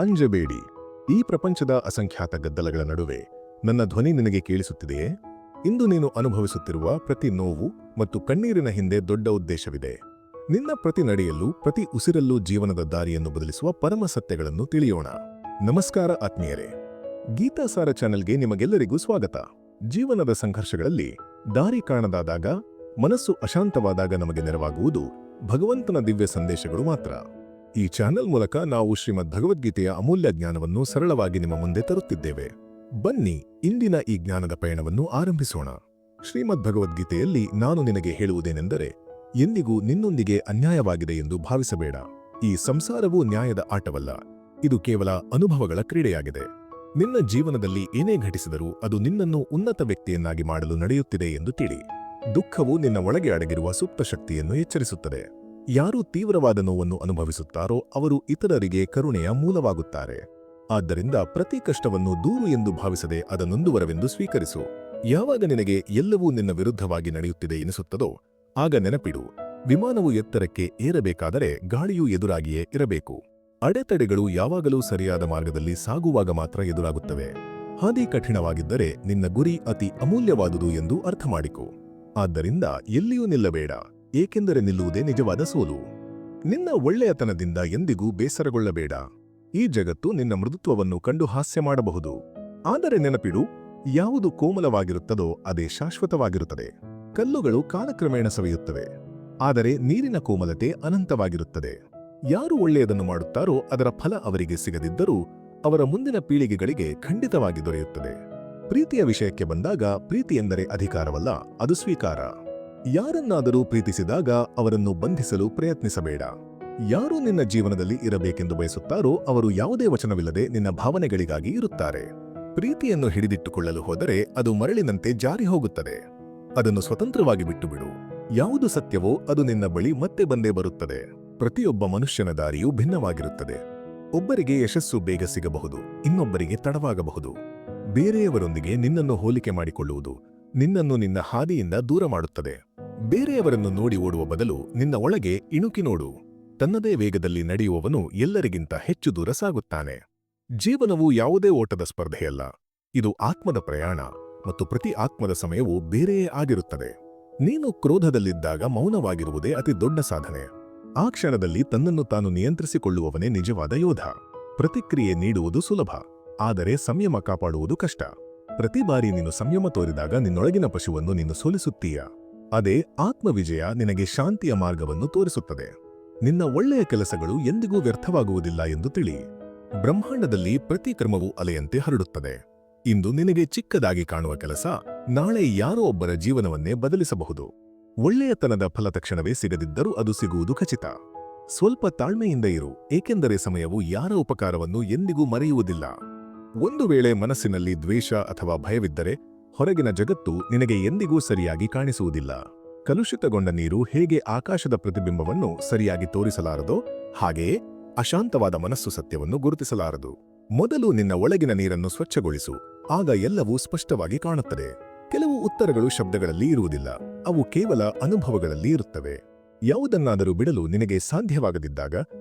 ಅಂಜಬೇಡಿ. ಈ ಪ್ರಪಂಚದ ಅಸಂಖ್ಯಾತ ಗದ್ದಲಗಳ ನಡುವೆ ನನ್ನ ಧ್ವನಿ ನಿನಗೆ ಕೇಳಿಸುತ್ತಿದೆಯೇ? ಇಂದು ನೀನು ಅನುಭವಿಸುತ್ತಿರುವ ಪ್ರತಿ ನೋವು ಮತ್ತು ಕಣ್ಣೀರಿನ ಹಿಂದೆ ದೊಡ್ಡ ಉದ್ದೇಶವಿದೆ. ನಿನ್ನ ಪ್ರತಿ ನಡೆಯಲ್ಲೂ ಪ್ರತಿ ಉಸಿರಲ್ಲೂ ಜೀವನದ ದಾರಿಯನ್ನು ಬದಲಿಸುವ ಪರಮ ಸತ್ಯಗಳನ್ನು ತಿಳಿಯೋಣ. ನಮಸ್ಕಾರ ಆತ್ಮೀಯರೇ, ಗೀತಾಸಾರ ಚಾನೆಲ್ಗೆ ನಿಮಗೆಲ್ಲರಿಗೂ ಸ್ವಾಗತ. ಜೀವನದ ಸಂಘರ್ಷಗಳಲ್ಲಿ ದಾರಿ ಕಾಣದಾದಾಗ, ಮನಸ್ಸು ಅಶಾಂತವಾದಾಗ ನಮಗೆ ನೆರವಾಗುವುದು ಭಗವಂತನ ದಿವ್ಯ ಸಂದೇಶಗಳು ಮಾತ್ರ. ಈ ಚಾನೆಲ್ ಮೂಲಕ ನಾವು ಶ್ರೀಮದ್ ಭಗವದ್ಗೀತೆಯ ಅಮೂಲ್ಯ ಜ್ಞಾನವನ್ನು ಸರಳವಾಗಿ ನಿಮ್ಮ ಮುಂದೆ ತರುತ್ತಿದ್ದೇವೆ. ಬನ್ನಿ, ಇಂದಿನ ಈ ಜ್ಞಾನದ ಪಯಣವನ್ನು ಆರಂಭಿಸೋಣ. ಶ್ರೀಮದ್ ಭಗವದ್ಗೀತೆಯಲ್ಲಿ ನಾನು ನಿನಗೆ ಹೇಳುವುದೇನೆಂದರೆ, ಎಂದಿಗೂ ನಿನ್ನೊಂದಿಗೆ ಅನ್ಯಾಯವಾಗಿದೆ ಎಂದು ಭಾವಿಸಬೇಡ. ಈ ಸಂಸಾರವು ನ್ಯಾಯದ ಆಟವಲ್ಲ, ಇದು ಕೇವಲ ಅನುಭವಗಳ ಕ್ರೀಡೆಯಾಗಿದೆ. ನಿನ್ನ ಜೀವನದಲ್ಲಿ ಏನೇ ಘಟಿಸಿದರೂ ಅದು ನಿನ್ನನ್ನು ಉನ್ನತ ವ್ಯಕ್ತಿಯನ್ನಾಗಿ ಮಾಡಲು ನಡೆಯುತ್ತಿದೆ ಎಂದು ತಿಳಿ. ದುಃಖವು ನಿನ್ನ ಒಳಗೆ ಅಡಗಿರುವ ಸುಪ್ತ ಶಕ್ತಿಯನ್ನು ಎಚ್ಚರಿಸುತ್ತದೆ. ಯಾರು ತೀವ್ರವಾದ ನೋವನ್ನು ಅನುಭವಿಸುತ್ತಾರೋ ಅವರು ಇತರರಿಗೆ ಕರುಣೆಯ ಮೂಲವಾಗುತ್ತಾರೆ. ಆದ್ದರಿಂದ ಪ್ರತಿ ಕಷ್ಟವನ್ನು ದೂರು ಎಂದು ಭಾವಿಸದೆ ಅದನ್ನೊಂದು ವರವೆಂದು ಸ್ವೀಕರಿಸು. ಯಾವಾಗ ನಿನಗೆ ಎಲ್ಲವೂ ನಿನ್ನ ವಿರುದ್ಧವಾಗಿ ನಡೆಯುತ್ತಿದೆ ಎನಿಸುತ್ತದೋ ಆಗ ನೆನಪಿಡು, ವಿಮಾನವು ಎತ್ತರಕ್ಕೆ ಏರಬೇಕಾದರೆ ಗಾಳಿಯೂ ಎದುರಾಗಿಯೇ ಇರಬೇಕು. ಅಡೆತಡೆಗಳು ಯಾವಾಗಲೂ ಸರಿಯಾದ ಮಾರ್ಗದಲ್ಲಿ ಸಾಗುವಾಗ ಮಾತ್ರ ಎದುರಾಗುತ್ತವೆ. ಹಾದಿ ಕಠಿಣವಾಗಿದ್ದರೆ ನಿನ್ನ ಗುರಿ ಅತಿ ಅಮೂಲ್ಯವಾದುದು ಎಂದು ಅರ್ಥ ಮಾಡಿಕೊ. ಆದ್ದರಿಂದ ಎಲ್ಲಿಯೂ ನಿಲ್ಲಬೇಡ, ಏಕೆಂದರೆ ನಿಲ್ಲುವುದೇ ನಿಜವಾದ ಸೋಲು. ನಿನ್ನ ಒಳ್ಳೆಯತನದಿಂದ ಎಂದಿಗೂ ಬೇಸರಗೊಳ್ಳಬೇಡ. ಈ ಜಗತ್ತು ನಿನ್ನ ಮೃದುತ್ವವನ್ನು ಕಂಡು ಹಾಸ್ಯ ಮಾಡಬಹುದು, ಆದರೆ ನೆನಪಿಡು, ಯಾವುದು ಕೋಮಲವಾಗಿರುತ್ತದೋ ಅದೇ ಶಾಶ್ವತವಾಗಿರುತ್ತದೆ. ಕಲ್ಲುಗಳು ಕಾಲಕ್ರಮೇಣ ಸವೆಯುತ್ತವೆ, ಆದರೆ ನೀರಿನ ಕೋಮಲತೆ ಅನಂತವಾಗಿರುತ್ತದೆ. ಯಾರು ಒಳ್ಳೆಯದನ್ನು ಮಾಡುತ್ತಾರೋ ಅದರ ಫಲ ಅವರಿಗೆ ಸಿಗದಿದ್ದರೂ ಅವರ ಮುಂದಿನ ಪೀಳಿಗೆಗಳಿಗೆ ಖಂಡಿತವಾಗಿ ದೊರೆಯುತ್ತದೆ. ಪ್ರೀತಿಯ ವಿಷಯಕ್ಕೆ ಬಂದಾಗ, ಪ್ರೀತಿ ಎಂದರೆ ಅಧಿಕಾರವಲ್ಲ, ಅದು ಸ್ವೀಕಾರ. ಯಾರನ್ನಾದರೂ ಪ್ರೀತಿಸಿದಾಗ ಅವರನ್ನು ಬಂಧಿಸಲು ಪ್ರಯತ್ನಿಸಬೇಡ. ಯಾರು ನಿನ್ನ ಜೀವನದಲ್ಲಿ ಇರಬೇಕೆಂದು ಬಯಸುತ್ತಾರೋ ಅವರು ಯಾವುದೇ ವಚನವಿಲ್ಲದೆ ನಿನ್ನ ಭಾವನೆಗಳಿಗಾಗಿ ಇರುತ್ತಾರೆ. ಪ್ರೀತಿಯನ್ನು ಹಿಡಿದಿಟ್ಟುಕೊಳ್ಳಲು ಹೋದರೆ ಅದು ಮರಳಿನಂತೆ ಜಾರಿ ಹೋಗುತ್ತದೆ. ಅದನ್ನು ಸ್ವತಂತ್ರವಾಗಿ ಬಿಟ್ಟುಬಿಡು. ಯಾವುದು ಸತ್ಯವೋ ಅದು ನಿನ್ನ ಬಳಿ ಮತ್ತೆ ಬಂದೇ ಬರುತ್ತದೆ. ಪ್ರತಿಯೊಬ್ಬ ಮನುಷ್ಯನ ದಾರಿಯೂ ಭಿನ್ನವಾಗಿರುತ್ತದೆ. ಒಬ್ಬರಿಗೆ ಯಶಸ್ಸು ಬೇಗ ಸಿಗಬಹುದು, ಇನ್ನೊಬ್ಬರಿಗೆ ತಡವಾಗಬಹುದು. ಬೇರೆಯವರೊಂದಿಗೆ ನಿನ್ನನ್ನು ಹೋಲಿಕೆ ಮಾಡಿಕೊಳ್ಳುವುದು ನಿನ್ನನ್ನು ನಿನ್ನ ಹಾದಿಯಿಂದ ದೂರ ಮಾಡುತ್ತದೆ. ಬೇರೆಯವರನ್ನು ನೋಡಿ ಓಡುವ ಬದಲು ನಿನ್ನ ಒಳಗೆ ಇಣುಕಿ ನೋಡು. ತನ್ನದೇ ವೇಗದಲ್ಲಿ ನಡೆಯುವವನು ಎಲ್ಲರಿಗಿಂತ ಹೆಚ್ಚು ದೂರ ಸಾಗುತ್ತಾನೆ. ಜೀವನವು ಯಾವುದೇ ಓಟದ ಸ್ಪರ್ಧೆಯಲ್ಲ, ಇದು ಆತ್ಮದ ಪ್ರಯಾಣ, ಮತ್ತು ಪ್ರತಿ ಆತ್ಮದ ಸಮಯವೂ ಬೇರೆಯೇ ಆಗಿರುತ್ತದೆ. ನೀನು ಕ್ರೋಧದಲ್ಲಿದ್ದಾಗ ಮೌನವಾಗಿರುವುದೇ ಅತಿ ದೊಡ್ಡ ಸಾಧನೆ. ಆ ಕ್ಷಣದಲ್ಲಿ ತನ್ನನ್ನು ತಾನು ನಿಯಂತ್ರಿಸಿಕೊಳ್ಳುವವನೇ ನಿಜವಾದ ಯೋಧ. ಪ್ರತಿಕ್ರಿಯೆ ನೀಡುವುದು ಸುಲಭ, ಆದರೆ ಸಂಯಮ ಕಾಪಾಡುವುದು ಕಷ್ಟ. ಪ್ರತಿ ಬಾರಿ ನೀನು ಸಂಯಮ ತೋರಿದಾಗ ನಿನ್ನೊಳಗಿನ ಪಶುವನ್ನು ನೀನು ಸೋಲಿಸುತ್ತೀಯ. ಅದೇ ಆತ್ಮವಿಜಯ ನಿನಗೆ ಶಾಂತಿಯ ಮಾರ್ಗವನ್ನು ತೋರಿಸುತ್ತದೆ. ನಿನ್ನ ಒಳ್ಳೆಯ ಕೆಲಸಗಳು ಎಂದಿಗೂ ವ್ಯರ್ಥವಾಗುವುದಿಲ್ಲ ಎಂದು ತಿಳಿ. ಬ್ರಹ್ಮಾಂಡದಲ್ಲಿ ಪ್ರತಿ ಕ್ರಮವೂ ಅಲೆಯಂತೆ ಹರಡುತ್ತದೆ. ಇಂದು ನಿನಗೆ ಚಿಕ್ಕದಾಗಿ ಕಾಣುವ ಕೆಲಸ ನಾಳೆ ಯಾರೋ ಒಬ್ಬರ ಜೀವನವನ್ನೇ ಬದಲಿಸಬಹುದು. ಒಳ್ಳೆಯತನದ ಫಲ ತಕ್ಷಣವೇ ಸಿಗದಿದ್ದರೂ ಅದು ಸಿಗುವುದು ಖಚಿತ. ಸ್ವಲ್ಪ ತಾಳ್ಮೆಯಿಂದ ಇರು, ಏಕೆಂದರೆ ಸಮಯವು ಯಾರ ಉಪಕಾರವನ್ನು ಎಂದಿಗೂ ಮರೆಯುವುದಿಲ್ಲ. ಒಂದು ವೇಳೆ ಮನಸ್ಸಿನಲ್ಲಿ ದ್ವೇಷ ಅಥವಾ ಭಯವಿದ್ದರೆ ಹೊರಗಿನ ಜಗತ್ತು ನಿನಗೆ ಎಂದಿಗೂ ಸರಿಯಾಗಿ ಕಾಣಿಸುವುದಿಲ್ಲ. ಕಲುಷಿತಗೊಂಡ ನೀರು ಹೇಗೆ ಆಕಾಶದ ಪ್ರತಿಬಿಂಬವನ್ನು ಸರಿಯಾಗಿ ತೋರಿಸಲಾರದೋ ಹಾಗೆಯೇ ಅಶಾಂತವಾದ ಮನಸ್ಸು ಸತ್ಯವನ್ನು ಗುರುತಿಸಲಾರದು. ಮೊದಲು ನಿನ್ನ ಒಳಗಿನ ನೀರನ್ನು ಸ್ವಚ್ಛಗೊಳಿಸು, ಆಗ ಎಲ್ಲವೂ ಸ್ಪಷ್ಟವಾಗಿ ಕಾಣುತ್ತದೆ. ಕೆಲವು ಉತ್ತರಗಳು ಶಬ್ದಗಳಲ್ಲಿ ಇರುವುದಿಲ್ಲ, ಅವು ಕೇವಲ ಅನುಭವಗಳಲ್ಲಿ ಇರುತ್ತವೆ. ಯಾವುದನ್ನಾದರೂ ಬಿಡಲು ನಿನಗೆ ಸಾಧ್ಯವಾಗದಿದ್ದಾಗ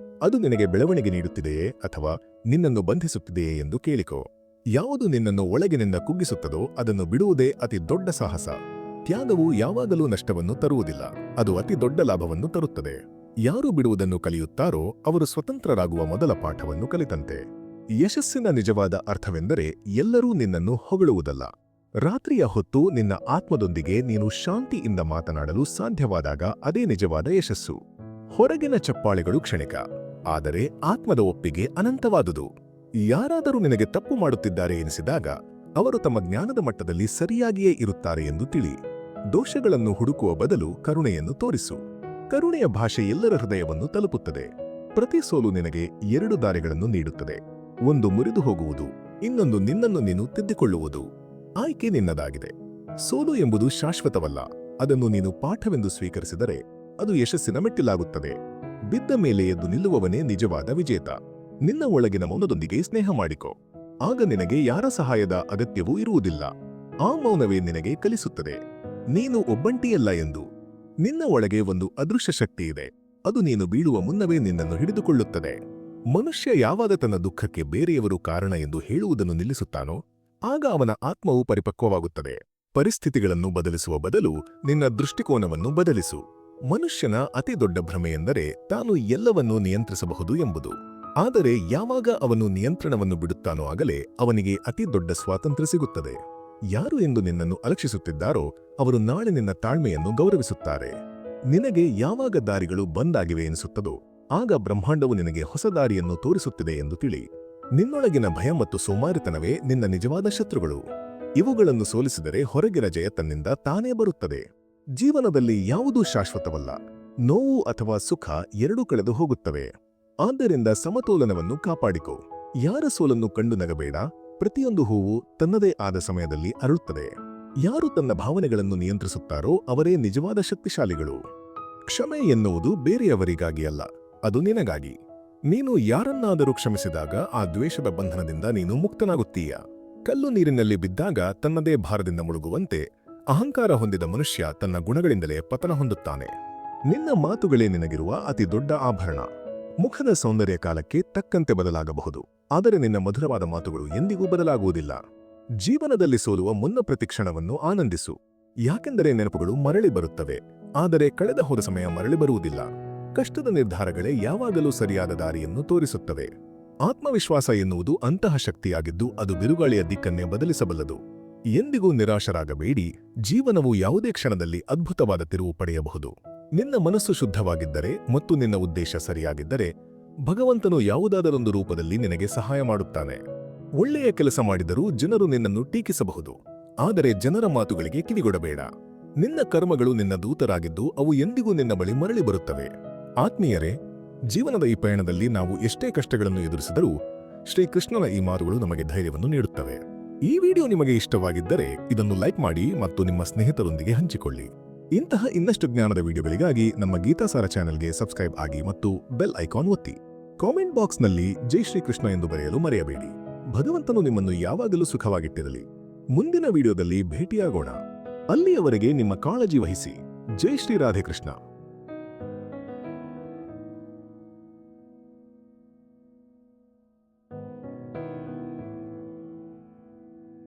ಅದು ನಿನಗೆ ಬೆಳವಣಿಗೆ ನೀಡುತ್ತಿದೆಯೇ ಅಥವಾ ನಿನ್ನನ್ನು ಬಂಧಿಸುತ್ತಿದೆಯೇ ಎಂದು ಕೇಳಿಕೋ. ಯಾವುದು ನಿನ್ನನ್ನು ಒಳಗಿನಿಂದ ಕುಗ್ಗಿಸುತ್ತದೋ ಅದನ್ನು ಬಿಡುವುದೇ ಅತಿ ದೊಡ್ಡ ಸಾಹಸ. ತ್ಯಾಗವು ಯಾವಾಗಲೂ ನಷ್ಟವನ್ನು ತರುವುದಿಲ್ಲ, ಅದು ಅತಿ ದೊಡ್ಡ ಲಾಭವನ್ನು ತರುತ್ತದೆ. ಯಾರು ಬಿಡುವುದನ್ನು ಕಲಿಯುತ್ತಾರೋ ಅವರು ಸ್ವತಂತ್ರರಾಗುವ ಮೊದಲ ಪಾಠವನ್ನು ಕಲಿತಂತೆ. ಯಶಸ್ಸಿನ ನಿಜವಾದ ಅರ್ಥವೆಂದರೆ ಎಲ್ಲರೂ ನಿನ್ನನ್ನು ಹೊಗಳುವುದಲ್ಲ. ರಾತ್ರಿಯ ಹೊತ್ತು ನಿನ್ನ ಆತ್ಮದೊಂದಿಗೆ ನೀನು ಶಾಂತಿಯಿಂದ ಮಾತನಾಡಲು ಸಾಧ್ಯವಾದಾಗ ಅದೇ ನಿಜವಾದ ಯಶಸ್ಸು. ಹೊರಗಿನ ಚಪ್ಪಾಳೆಗಳು ಕ್ಷಣಿಕ, ಆದರೆ ಆತ್ಮದ ಒಪ್ಪಿಗೆ ಅನಂತವಾದುದು. ಯಾರಾದರೂ ನಿನಗೆ ತಪ್ಪು ಮಾಡುತ್ತಿದ್ದಾರೆ ಎನಿಸಿದಾಗ ಅವರು ತಮ್ಮ ಜ್ಞಾನದ ಮಟ್ಟದಲ್ಲಿ ಸರಿಯಾಗಿಯೇ ಇರುತ್ತಾರೆ ಎಂದು ತಿಳಿ. ದೋಷಗಳನ್ನು ಹುಡುಕುವ ಬದಲು ಕರುಣೆಯನ್ನು ತೋರಿಸು. ಕರುಣೆಯ ಭಾಷೆ ಎಲ್ಲರ ಹೃದಯವನ್ನು ತಲುಪುತ್ತದೆ. ಪ್ರತಿ ಸೋಲು ನಿನಗೆ ಎರಡು ದಾರಿಗಳನ್ನು ನೀಡುತ್ತದೆ. ಒಂದು ಮುರಿದು ಹೋಗುವುದು, ಇನ್ನೊಂದು ನಿನ್ನನ್ನು ನೀನು ತಿದ್ದಿಕೊಳ್ಳುವುದು. ಆಯ್ಕೆ ನಿನ್ನದಾಗಿದೆ. ಸೋಲು ಎಂಬುದು ಶಾಶ್ವತವಲ್ಲ, ಅದನ್ನು ನೀನು ಪಾಠವೆಂದು ಸ್ವೀಕರಿಸಿದರೆ ಅದು ಯಶಸ್ಸಿನ ಮೆಟ್ಟಿಲಾಗುತ್ತದೆ. ಬಿದ್ದ ಮೇಲೆ ಎದ್ದು ನಿಲ್ಲುವವನೇ ನಿಜವಾದ ವಿಜೇತ. ನಿನ್ನ ಒಳಗಿನ ಮೌನದೊಂದಿಗೆ ಸ್ನೇಹ ಮಾಡಿಕೊ, ಆಗ ನಿನಗೆ ಯಾರ ಸಹಾಯದ ಅಗತ್ಯವೂ ಇರುವುದಿಲ್ಲ. ಆ ಮೌನವೇ ನಿನಗೆ ಕಲಿಸುತ್ತದೆ ನೀನು ಒಬ್ಬಂಟಿಯಲ್ಲ ಎಂದು. ನಿನ್ನ ಒಳಗೆ ಒಂದು ಅದೃಶ್ಯ ಶಕ್ತಿ ಇದೆ, ಅದು ನೀನು ಬೀಳುವ ಮುನ್ನವೇ ನಿನ್ನನ್ನು ಹಿಡಿದುಕೊಳ್ಳುತ್ತದೆ. ಮನುಷ್ಯ ಯಾವಾಗ ತನ್ನ ದುಃಖಕ್ಕೆ ಬೇರೆಯವರು ಕಾರಣ ಎಂದು ಹೇಳುವುದನ್ನು ನಿಲ್ಲಿಸುತ್ತಾನೋ ಆಗ ಅವನ ಆತ್ಮವು ಪರಿಪಕ್ವವಾಗುತ್ತದೆ. ಪರಿಸ್ಥಿತಿಗಳನ್ನು ಬದಲಿಸುವ ಬದಲು ನಿನ್ನ ದೃಷ್ಟಿಕೋನವನ್ನು ಬದಲಿಸು. ಮನುಷ್ಯನ ಅತಿ ದೊಡ್ಡ ಭ್ರಮೆಯೆಂದರೆ ತಾನು ಎಲ್ಲವನ್ನೂ ನಿಯಂತ್ರಿಸಬಹುದು ಎಂಬುದು. ಆದರೆ ಯಾವಾಗ ಅವನು ನಿಯಂತ್ರಣವನ್ನು ಬಿಡುತ್ತಾನೋ ಆಗಲೇ ಅವನಿಗೆ ಅತಿ ದೊಡ್ಡ ಸ್ವಾತಂತ್ರ್ಯ ಸಿಗುತ್ತದೆ. ಯಾರು ಎಂದು ನಿನ್ನನ್ನು ಅಲಕ್ಷಿಸುತ್ತಿದ್ದಾರೋ ಅವರು ನಾಳೆ ನಿನ್ನ ತಾಳ್ಮೆಯನ್ನು ಗೌರವಿಸುತ್ತಾರೆ. ನಿನಗೆ ಯಾವಾಗ ದಾರಿಗಳು ಬಂದಾಗಿವೆ ಎನಿಸುತ್ತದೋ ಆಗ ಬ್ರಹ್ಮಾಂಡವು ನಿನಗೆ ಹೊಸ ದಾರಿಯನ್ನು ತೋರಿಸುತ್ತಿದೆ ಎಂದು ತಿಳಿ. ನಿನ್ನೊಳಗಿನ ಭಯ ಮತ್ತು ಸೋಮಾರಿತನವೇ ನಿನ್ನ ನಿಜವಾದ ಶತ್ರುಗಳು. ಇವುಗಳನ್ನು ಸೋಲಿಸಿದರೆ ಹೊರಗಿನ ಜಯ ತನ್ನಿಂದ ತಾನೇ ಬರುತ್ತದೆ. ಜೀವನದಲ್ಲಿ ಯಾವುದೂ ಶಾಶ್ವತವಲ್ಲ. ನೋವು ಅಥವಾ ಸುಖ ಎರಡೂ ಕಳೆದು ಹೋಗುತ್ತವೆ. ಆದ್ದರಿಂದ ಸಮತೋಲನವನ್ನು ಕಾಪಾಡಿಕೋ. ಯಾರ ಸೋಲನ್ನು ಕಂಡು ನಗಬೇಡ. ಪ್ರತಿಯೊಂದು ಹೂವು ತನ್ನದೇ ಆದ ಸಮಯದಲ್ಲಿ ಅರಳುತ್ತದೆ. ಯಾರು ತನ್ನ ಭಾವನೆಗಳನ್ನು ನಿಯಂತ್ರಿಸುತ್ತಾರೋ ಅವರೇ ನಿಜವಾದ ಶಕ್ತಿಶಾಲಿಗಳು. ಕ್ಷಮೆ ಎನ್ನುವುದು ಬೇರೆಯವರಿಗಾಗಿ ಅಲ್ಲ, ಅದು ನಿನಗಾಗಿ. ನೀನು ಯಾರನ್ನಾದರೂ ಕ್ಷಮಿಸಿದಾಗ ಆ ದ್ವೇಷದ ಬಂಧನದಿಂದ ನೀನು ಮುಕ್ತನಾಗುತ್ತೀಯ. ಕಲ್ಲು ನೀರಿನಲ್ಲಿ ಬಿದ್ದಾಗ ತನ್ನದೇ ಭಾರದಿಂದ ಮುಳುಗುವಂತೆ ಅಹಂಕಾರ ಹೊಂದಿದ ಮನುಷ್ಯ ತನ್ನ ಗುಣಗಳಿಂದಲೇ ಪತನ ಹೊಂದುತ್ತಾನೆ. ನಿನ್ನ ಮಾತುಗಳೇ ನಿನಗಿರುವ ಅತಿ ದೊಡ್ಡ ಆಭರಣ. ಮುಖದ ಸೌಂದರ್ಯ ಕಾಲಕ್ಕೆ ತಕ್ಕಂತೆ ಬದಲಾಗಬಹುದು, ಆದರೆ ನಿನ್ನ ಮಧುರವಾದ ಮಾತುಗಳು ಎಂದಿಗೂ ಬದಲಾಗುವುದಿಲ್ಲ. ಜೀವನದಲ್ಲಿ ಸೋಲುವ ಮುನ್ನ ಪ್ರತಿಕ್ಷಣವನ್ನು ಆನಂದಿಸು. ಯಾಕೆಂದರೆ ನೆನಪುಗಳು ಮರಳಿ ಬರುತ್ತವೆ, ಆದರೆ ಕಳೆದ ಹೋದ ಸಮಯ ಮರಳಿ ಬರುವುದಿಲ್ಲ. ಕಷ್ಟದ ನಿರ್ಧಾರಗಳೇ ಯಾವಾಗಲೂ ಸರಿಯಾದ ದಾರಿಯನ್ನು ತೋರಿಸುತ್ತವೆ. ಆತ್ಮವಿಶ್ವಾಸ ಎನ್ನುವುದು ಅಂತಹ ಶಕ್ತಿಯಾಗಿದ್ದು ಅದು ಬಿರುಗಾಳಿಯ ದಿಕ್ಕನ್ನೇ ಬದಲಿಸಬಲ್ಲದು. ಎಂದಿಗೂ ನಿರಾಶರಾಗಬೇಡಿ. ಜೀವನವು ಯಾವುದೇ ಕ್ಷಣದಲ್ಲಿ ಅದ್ಭುತವಾದ ತಿರುವು ಪಡೆಯಬಹುದು. ನಿನ್ನ ಮನಸ್ಸು ಶುದ್ಧವಾಗಿದ್ದರೆ ಮತ್ತು ನಿನ್ನ ಉದ್ದೇಶ ಸರಿಯಾಗಿದ್ದರೆ ಭಗವಂತನು ಯಾವುದಾದರೊಂದು ರೂಪದಲ್ಲಿ ನಿನಗೆ ಸಹಾಯ ಮಾಡುತ್ತಾನೆ. ಒಳ್ಳೆಯ ಕೆಲಸ ಮಾಡಿದರೂ ಜನರು ನಿನ್ನನ್ನು ಟೀಕಿಸಬಹುದು, ಆದರೆ ಜನರ ಮಾತುಗಳಿಗೆ ಕಿವಿಗೊಡಬೇಡ. ನಿನ್ನ ಕರ್ಮಗಳು ನಿನ್ನ ದೂತರಾಗಿದ್ದು ಅವು ಎಂದಿಗೂ ನಿನ್ನ ಬಳಿ ಮರಳಿ ಬರುತ್ತವೆ. ಆತ್ಮೀಯರೇ, ಜೀವನದ ಈ ಪಯಣದಲ್ಲಿ ನಾವು ಎಷ್ಟೇ ಕಷ್ಟಗಳನ್ನು ಎದುರಿಸಿದರೂ ಶ್ರೀಕೃಷ್ಣನ ಈ ಮಾತುಗಳು ನಮಗೆ ಧೈರ್ಯವನ್ನು ನೀಡುತ್ತವೆ. ಈ ವಿಡಿಯೋ ನಿಮಗೆ ಇಷ್ಟವಾಗಿದ್ದರೆ ಇದನ್ನು ಲೈಕ್ ಮಾಡಿ ಮತ್ತು ನಿಮ್ಮ ಸ್ನೇಹಿತರೊಂದಿಗೆ ಹಂಚಿಕೊಳ್ಳಿ. ಇಂತಹ ಇನ್ನಷ್ಟು ಜ್ಞಾನದ ವಿಡಿಯೋಗಳಿಗಾಗಿ ನಮ್ಮ ಗೀತಾಸಾರ ಚಾನೆಲ್ಗೆ ಸಬ್ಸ್ಕ್ರೈಬ್ ಆಗಿ ಮತ್ತು ಬೆಲ್ ಐಕಾನ್ ಒತ್ತಿ. ಕಾಮೆಂಟ್ ಬಾಕ್ಸ್ನಲ್ಲಿ ಜೈ ಶ್ರೀಕೃಷ್ಣ ಎಂದು ಬರೆಯಲು ಮರೆಯಬೇಡಿ. ಭಗವಂತನು ನಿಮ್ಮನ್ನು ಯಾವಾಗಲೂ ಸುಖವಾಗಿಟ್ಟಿರಲಿ. ಮುಂದಿನ ವಿಡಿಯೋದಲ್ಲಿ ಭೇಟಿಯಾಗೋಣ. ಅಲ್ಲಿಯವರೆಗೆ ನಿಮ್ಮ ಕಾಳಜಿ ವಹಿಸಿ. ಜೈ ಶ್ರೀ ರಾಧೆ ಕೃಷ್ಣ.